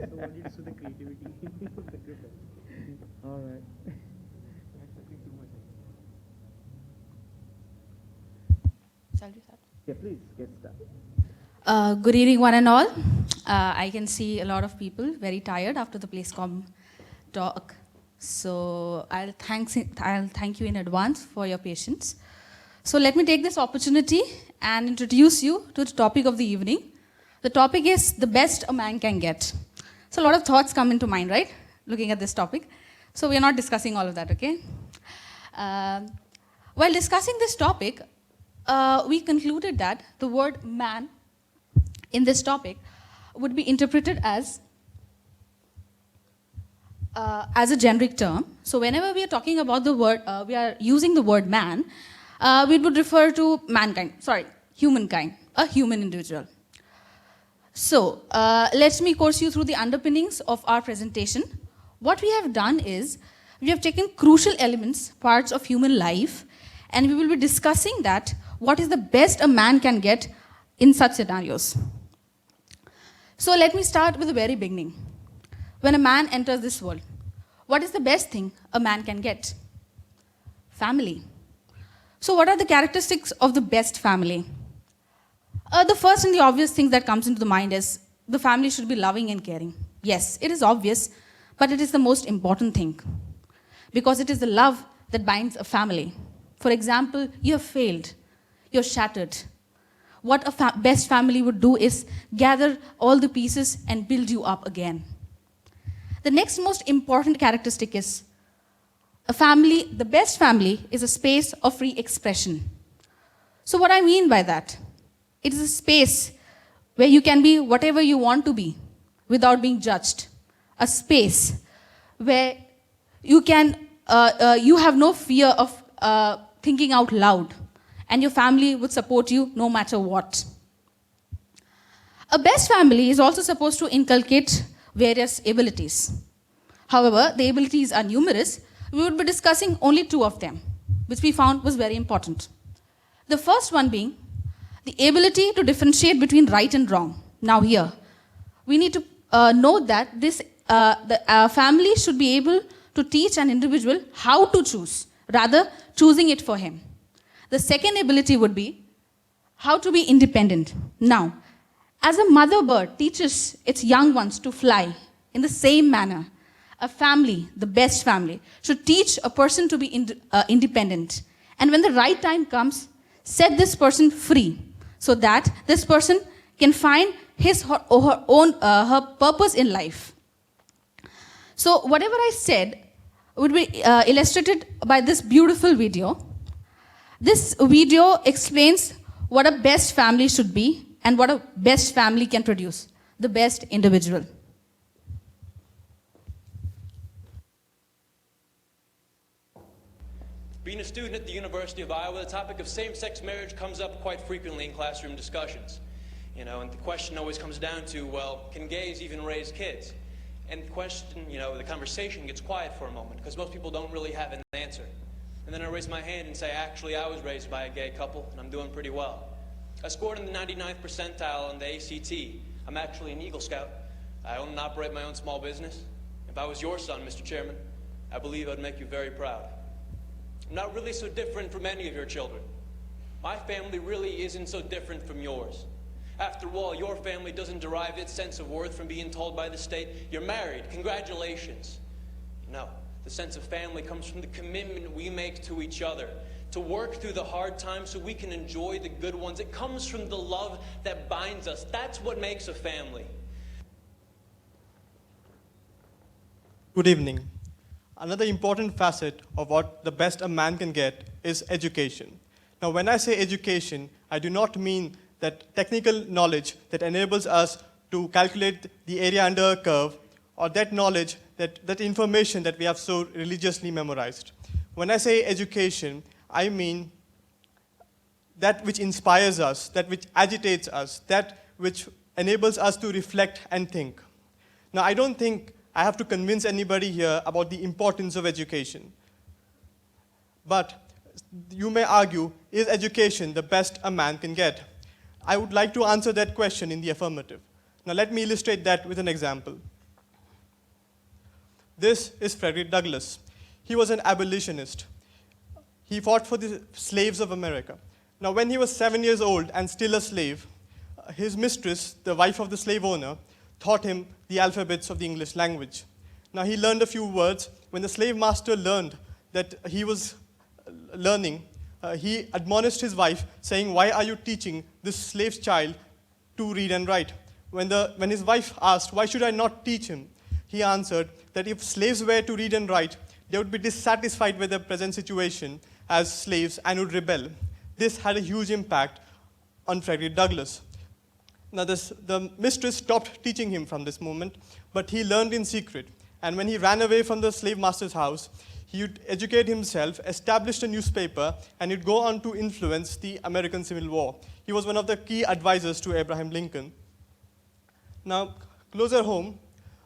So what leads to the creativity of the group? All right. Expecting too much. Shall we start? Yeah, please get started. Good evening, one and all. I can see a lot of people very tired after the PlaceCom talk. So I'll thank you in advance for your patience. So let me take this opportunity and introduce you to the topic of the evening. The topic is the best a man can get. So a lot of thoughts come into mind, right? Looking at this topic. So we are not discussing all of that, okay? While discussing this topic, we concluded that the word man in this topic would be interpreted as a generic term. So whenever we are talking about the word, we are using the word man, we would refer to humankind, a human individual. So let me course you through the underpinnings of our presentation. What we have done is, we have taken crucial elements, parts of human life, and we will be discussing that, what is the best a man can get in such scenarios. So let me start with the very beginning. When a man enters this world, what is the best thing a man can get? Family. So what are the characteristics of the best family? The first and the obvious thing that comes into the mind is, the family should be loving and caring. Yes, it is obvious, but it is the most important thing, because it is the love that binds a family. For example, you have failed, you're shattered. What a best family would do is gather all the pieces and build you up again. The next most important characteristic is, the best family is a space of free expression. So what I mean by that, it is a space where you can be whatever you want to be without being judged. A space where you have no fear of thinking out loud, and your family would support you no matter what. A best family is also supposed to inculcate various abilities. However, the abilities are numerous. We would be discussing only two of them, which we found was very important. The first one being the ability to differentiate between right and wrong. Now here, we need to note that the family should be able to teach an individual how to choose, rather choosing it for him. The second ability would be how to be independent. Now, as a mother bird teaches its young ones to fly, in the same manner, a family, the best family, should teach a person to be independent. And when the right time comes, set this person free, so that this person can find his or her own her purpose in life. So whatever I said would be illustrated by this beautiful video. This video explains what a best family should be and what a best family can produce, the best individual. Being a student at the University of Iowa, the topic of same-sex marriage comes up quite frequently in classroom discussions. And the question always comes down to, well, can gays even raise kids? And the question, the conversation gets quiet for a moment, because most people don't really have an answer. And then I raise my hand and say, actually, I was raised by a gay couple, and I'm doing pretty well. I scored in the 99th percentile on the ACT. I'm actually an Eagle Scout. I own and operate my own small business. If I was your son, Mr. Chairman, I believe I'd make you very proud. I'm not really so different from any of your children. My family really isn't so different from yours. After all, your family doesn't derive its sense of worth from being told by the state, you're married, congratulations. No, the sense of family comes from the commitment we make to each other, to work through the hard times so we can enjoy the good ones. It comes from the love that binds us. That's what makes a family. Good evening. Another important facet of what the best a man can get is education. Now, when I say education, I do not mean that technical knowledge that enables us to calculate the area under a curve, or that knowledge, that information that we have so religiously memorized. When I say education, I mean that which inspires us, that which agitates us, that which enables us to reflect and think. Now, I don't think I have to convince anybody here about the importance of education. But you may argue, is education the best a man can get? I would like to answer that question in the affirmative. Now let me illustrate that with an example. This is Frederick Douglass. He was an abolitionist. He fought for the slaves of America. Now, when he was 7 years old and still a slave, his mistress, the wife of the slave owner, taught him the alphabets of the English language. Now, he learned a few words. When the slave master learned that he was learning, he admonished his wife, saying, "Why are you teaching this slave's child to read and write?" When his wife asked, "Why should I not teach him?" he answered that if slaves were to read and write, they would be dissatisfied with their present situation as slaves and would rebel. This had a huge impact on Frederick Douglass. Now, the mistress stopped teaching him from this moment, but he learned in secret. And when he ran away from the slave master's house, he would educate himself, established a newspaper, and he'd go on to influence the American Civil War. He was one of the key advisors to Abraham Lincoln. Now, closer home,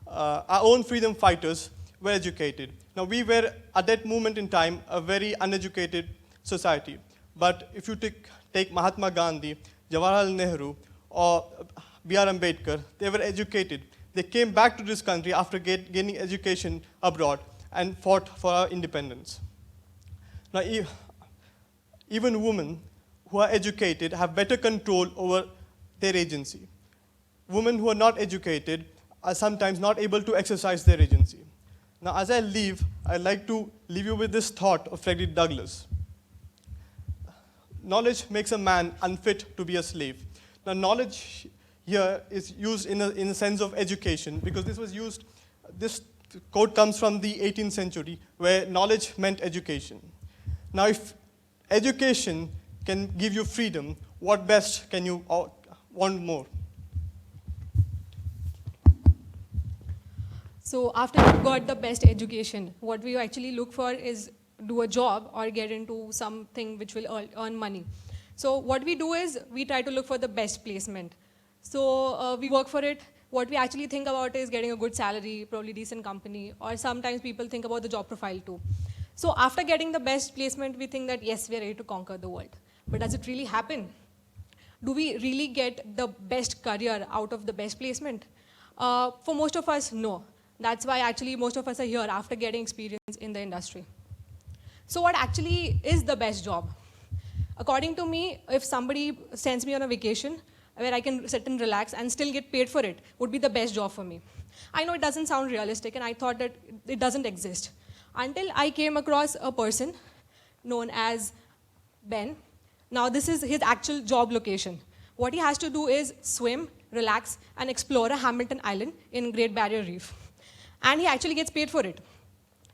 our own freedom fighters were educated. Now, we were, at that moment in time, a very uneducated society. But if you take Mahatma Gandhi, Jawaharlal Nehru, or B.R. Ambedkar, they were educated. They came back to this country after gaining education abroad and fought for our independence. Now, even women who are educated have better control over their agency. Women who are not educated are sometimes not able to exercise their agency. Now, as I leave, I'd like to leave you with this thought of Frederick Douglass. Knowledge makes a man unfit to be a slave. Now, knowledge here is used in a sense of education, because this quote comes from the 18th century, where knowledge meant education. Now, if education can give you freedom, what best can you want more? So after you've got the best education, what we actually look for is do a job or get into something which will earn money. So what we do is we try to look for the best placement. So we work for it. What we actually think about is getting a good salary, probably decent company, or sometimes people think about the job profile too. So after getting the best placement, we think that yes, we are ready to conquer the world. But does it really happen? Do we really get the best career out of the best placement? For most of us, no. That's why actually most of us are here after getting experience in the industry. So what actually is the best job? According to me, if somebody sends me on a vacation where I can sit and relax and still get paid for it, would be the best job for me. I know it doesn't sound realistic, and I thought that it doesn't exist. Until I came across a person known as Ben. Now this is his actual job location. What he has to do is swim, relax, and explore a Hamilton Island in Great Barrier Reef. And he actually gets paid for it.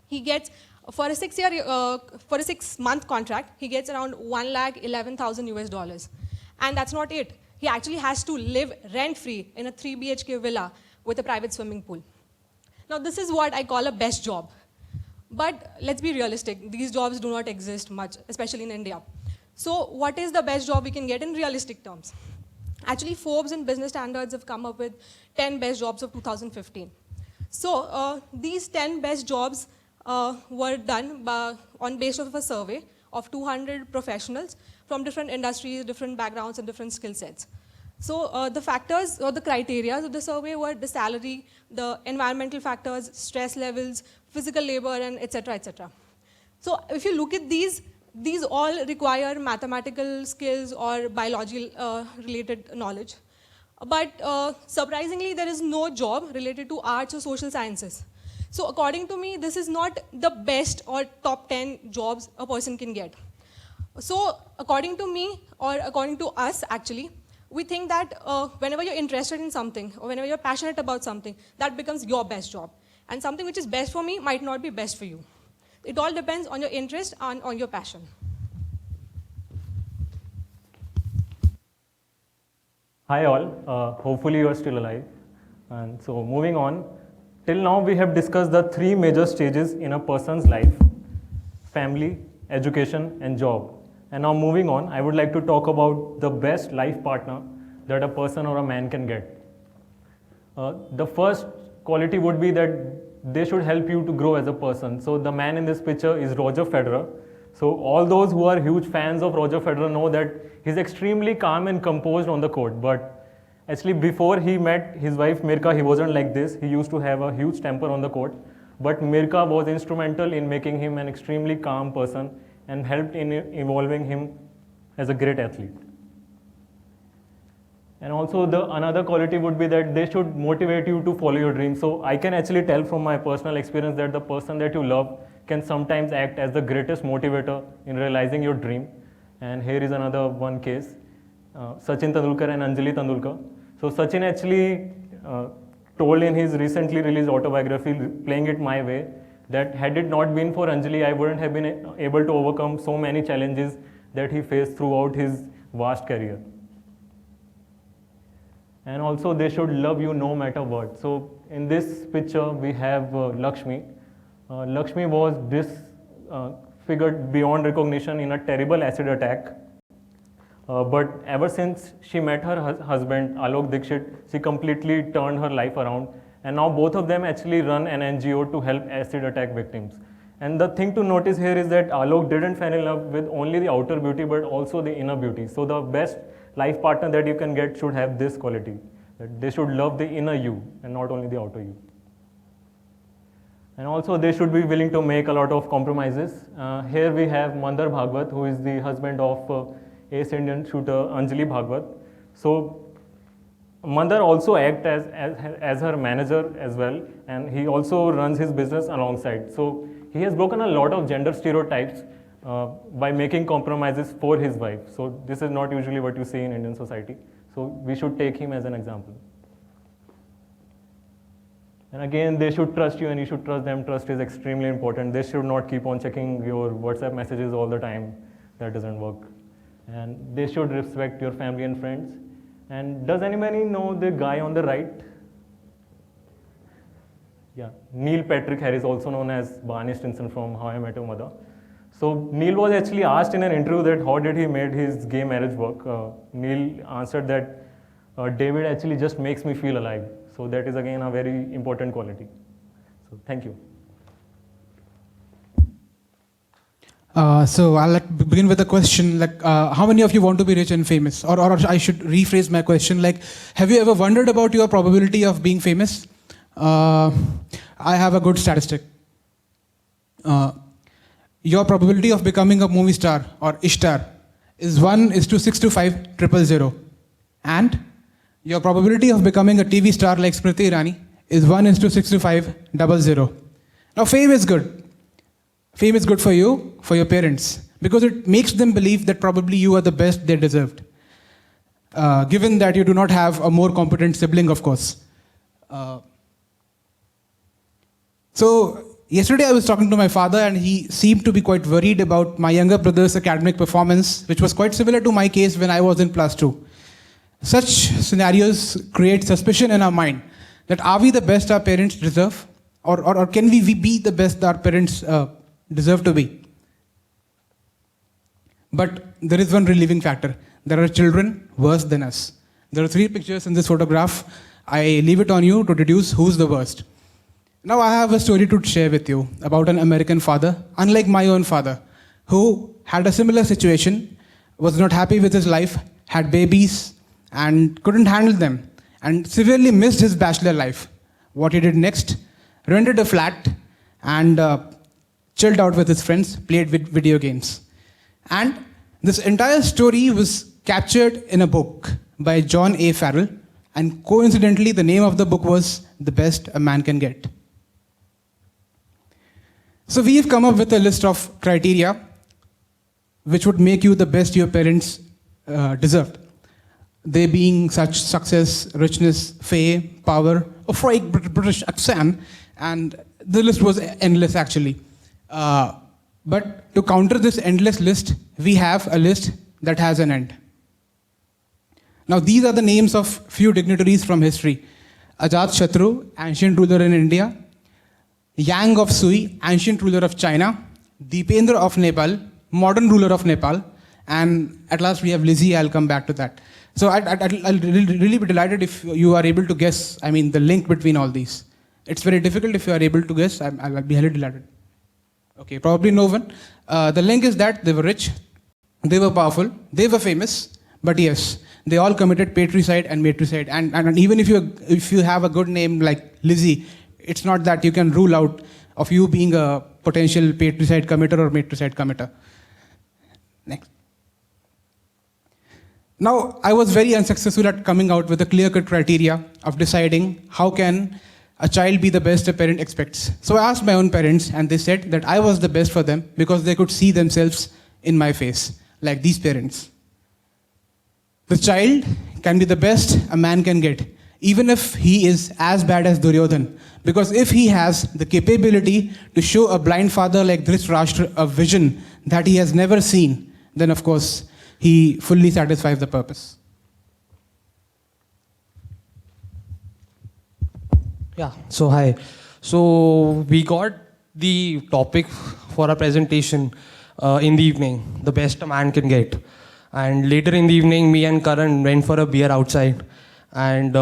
He gets, for a 6-month contract, he gets around $111,000 US. And that's not it. He actually has to live rent-free in a 3 BHK villa with a private swimming pool. Now this is what I call a best job. But let's be realistic, these jobs do not exist much, especially in India. So what is the best job we can get in realistic terms? Actually, Forbes and Business Standards have come up with 10 best jobs of 2015. So these 10 best jobs were done on basis of a survey of 200 professionals from different industries, different backgrounds, and different skill sets. So the factors or the criteria of the survey were the salary, the environmental factors, stress levels, physical labor, and et cetera, et cetera. So if you look at these all require mathematical skills or biology related knowledge. But surprisingly, there is no job related to arts or social sciences. So according to me, this is not the best or top 10 jobs a person can get. So according to me, or according to us actually, we think that whenever you're interested in something, or whenever you're passionate about something, that becomes your best job. And something which is best for me might not be best for you. It all depends on your interest and on your passion. Hi all, hopefully you are still alive. And so moving on, till now we have discussed the 3 major stages in a person's life: family, education, and job. And now moving on, I would like to talk about the best life partner that a person or a man can get. The first quality would be that they should help you to grow as a person. So the man in this picture is Roger Federer. So all those who are huge fans of Roger Federer know that he's extremely calm and composed on the court. But actually before he met his wife Mirka, he wasn't like this. He used to have a huge temper on the court. but Mirka was instrumental in making him an extremely calm person and helped in evolving him as a great athlete. And also another quality would be that they should motivate you to follow your dreams. So I can actually tell from my personal experience that the person that you love can sometimes act as the greatest motivator in realizing your dream. And here is another one case, Sachin Tendulkar and Anjali Tendulkar. So Sachin actually told in his recently released autobiography, Playing It My Way, that had it not been for Anjali, I wouldn't have been able to overcome so many challenges that he faced throughout his vast career. And also they should love you no matter what. So in this picture we have Lakshmi. Lakshmi was disfigured beyond recognition in a terrible acid attack. But ever since she met her husband Alok Dikshit, she completely turned her life around. And now both of them actually run an NGO to help acid attack victims. And the thing to notice here is that Alok didn't fall in love with only the outer beauty but also the inner beauty. So the best life partner that you can get should have this quality, that they should love the inner you and not only the outer you. And also they should be willing to make a lot of compromises. Here we have Mandar Bhagwat, who is the husband of ace Indian shooter Anjali Bhagwat. So Mandar also acts as her manager as well, and he also runs his business alongside. So he has broken a lot of gender stereotypes by making compromises for his wife. So this is not usually what you see in Indian society. So we should take him as an example. And again, they should trust you and you should trust them. Trust is extremely important. They should not keep on checking your WhatsApp messages all the time. That doesn't work. And they should respect your family and friends. And does anybody know the guy on the right? Yeah, Neil Patrick Harris, also known as Barney Stinson from How I Met Your Mother. So Neil was actually asked in an interview that how did he made his gay marriage work. Neil answered that David actually just makes me feel alive. So that is again a very important quality. So thank you. So I'll begin with a question like, how many of you want to be rich and famous? Or I should rephrase my question like, have you ever wondered about your probability of being famous? I have a good statistic. Your probability of becoming a movie star or Ishtar is 1:625,000. And your probability of becoming a TV star like Smriti Irani is 1:625,000. Now fame is good. Fame is good for you, for your parents, because it makes them believe that probably you are the best they deserved. Given that you do not have a more competent sibling, of course. So yesterday I was talking to my father and he seemed to be quite worried about my younger brother's academic performance, which was quite similar to my case when I was in +2. Such scenarios create suspicion in our mind that are we the best our parents deserve? Or can we be the best our parents deserve to be? But there is one relieving factor. There are children worse than us. There are 3 pictures in this photograph. I leave it on you to deduce who's the worst. Now I have a story to share with you about an American father, unlike my own father, who had a similar situation, was not happy with his life, had babies, and couldn't handle them, and severely missed his bachelor life. What he did next? Rented a flat and chilled out with his friends, played video games. And this entire story was captured in a book by John A. Farrell, and coincidentally the name of the book was The Best a Man Can Get. So we've come up with a list of criteria which would make you the best your parents deserved. They being such success, richness, fame, power, a fake British accent, and the list was endless actually. But to counter this endless list, we have a list that has an end. Now these are the names of few dignitaries from history. Ajatashatru, ancient ruler in India. Yang of Sui, ancient ruler of China. Dipendra of Nepal, modern ruler of Nepal. And at last we have Lizzie, I'll come back to that. So I'll really be delighted if you are able to guess, the link between all these. It's very difficult if you are able to guess, I'll be highly delighted. Okay, probably no one. The link is that they were rich, they were powerful, they were famous, but yes, they all committed patricide and matricide. And even if you have a good name like Lizzie, it's not that you can rule out of you being a potential patricide committer or matricide committer. Next. Now, I was very unsuccessful at coming out with a clear-cut criteria of deciding how can a child be the best a parent expects. So I asked my own parents, and they said that I was the best for them because they could see themselves in my face, like these parents. The child can be the best a man can get, even if he is as bad as Duryodhan. Because if he has the capability to show a blind father like Dhritarashtra a vision that he has never seen, then of course, he fully satisfies the purpose. Yeah, so hi. So we got the topic for our presentation in the evening, the best a man can get. And later in the evening, me and Karan went for a beer outside. And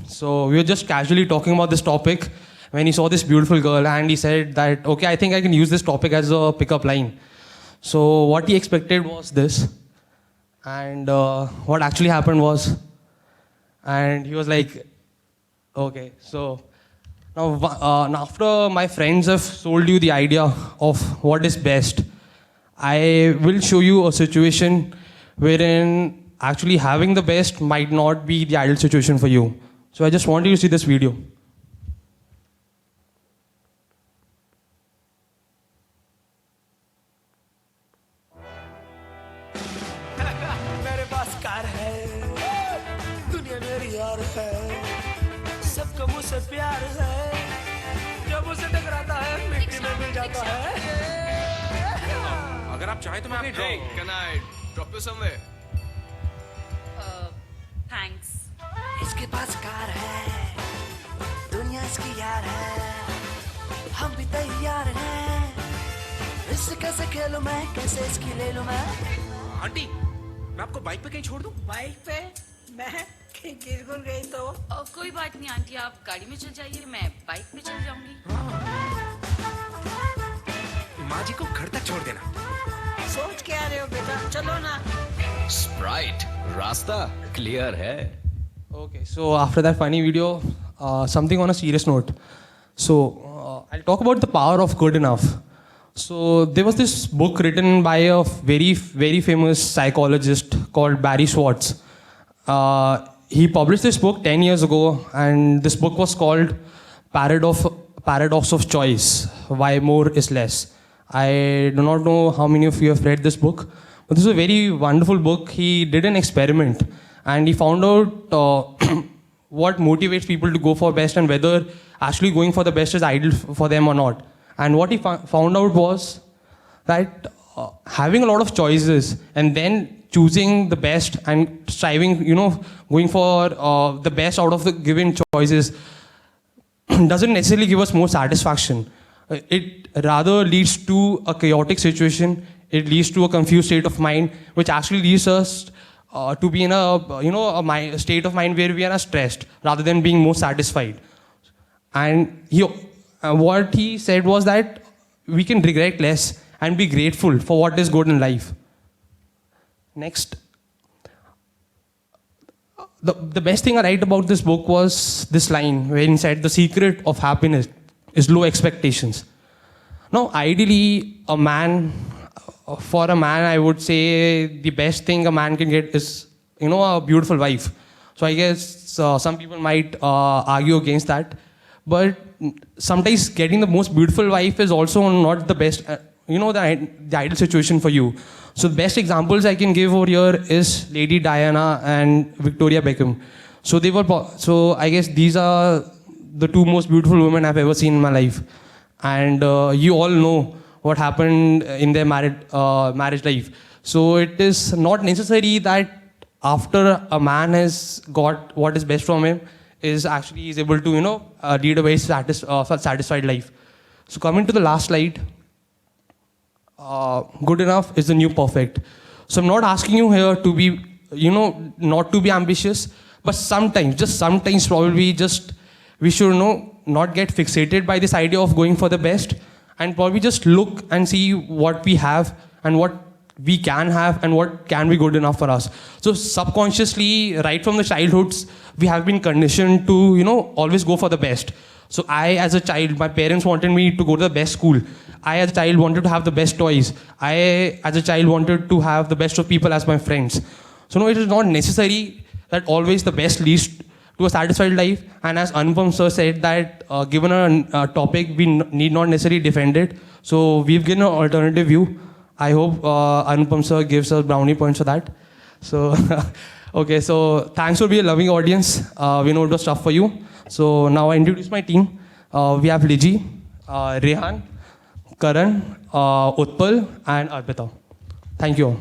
so we were just casually talking about this topic when he saw this beautiful girl and he said that, okay, I think I can use this topic as a pickup line. So what he expected was this. And what actually happened was, and he was like, okay, so now after my friends have sold you the idea of what is best, I will show you a situation wherein actually having the best might not be the ideal situation for you. So I just want you to see this video. मेरे पास car है, दुनिया मेरी यार है, सबको मुझसे प्यार है, जब मुझसे टकराता है मिट्टी में मिल जाता है। अगर आप चाहें तो मैं आपको Hey, can I drop you somewhere? Thanks. इसके पास कार है, दुनिया इसकी यार है, हम भी तैयार हैं, इससे कैसे खेलूं मैं, कैसे इसकी ले लूं मैं? आंटी, मैं आपको बाइक पे कहीं छोड़ दूं? बाइक पे मैं गिर गुर गई तो कोई बात नहीं आंटी, आप गाड़ी में चल जाइए, मैं बाइक पे चल जाऊंगी। माँ जी को घर तक छोड़ देना। सोच के आ रहे हो बेटा, चलो ना। Sprite, रास्ता क्लियर है। Okay, so after that funny video, something on a serious note. So I'll talk about the power of good enough. So there was this book written by a very, very famous psychologist called Barry Schwartz. He published this book 10 years ago, and this book was called Paradox of Choice, Why More is Less. I do not know how many of you have read this book, but this is a very wonderful book. He did an experiment, and he found out what motivates people to go for best and whether actually going for the best is ideal for them or not. And what he found out was that having a lot of choices and then choosing the best and striving, going for the best out of the given choices doesn't necessarily give us more satisfaction. It rather leads to a chaotic situation. It leads to a confused state of mind, which actually leads us to be in a state of mind where we are stressed rather than being more satisfied. And what he said was that we can regret less and be grateful for what is good in life. Next. The best thing I write about this book was this line where he said, the secret of happiness is low expectations. Now, ideally, for a man, I would say the best thing a man can get is, a beautiful wife. So I guess some people might argue against that. But sometimes getting the most beautiful wife is also not the best, the ideal situation for you. So the best examples I can give over here is Lady Diana and Victoria Beckham. So I guess these are the two most beautiful women I've ever seen in my life. And you all know what happened in their marriage life. So it is not necessary that after a man has got what is best from him, is able to, lead a very satisfied life. So coming to the last slide, good enough is the new perfect. So I'm not asking you here to be, not to be ambitious, but sometimes probably we should not get fixated by this idea of going for the best, and probably just look and see what we have and what we can have and what can be good enough for us. So subconsciously, right from the childhoods, we have been conditioned to, always go for the best. So I, as a child, my parents wanted me to go to the best school. I, as a child, wanted to have the best toys. I, as a child, wanted to have the best of people as my friends. So no, it is not necessary that always the best leads to a satisfied life. And as Anupam sir said that given a topic, we need not necessarily defend it. So we've given an alternative view. I hope Anupam sir gives us brownie points for that. So, okay, so thanks for being a loving audience. We know it was tough for you. So now I introduce my team. We have Liji, Rehan, Karan, Utpal, and Arpita. Thank you all.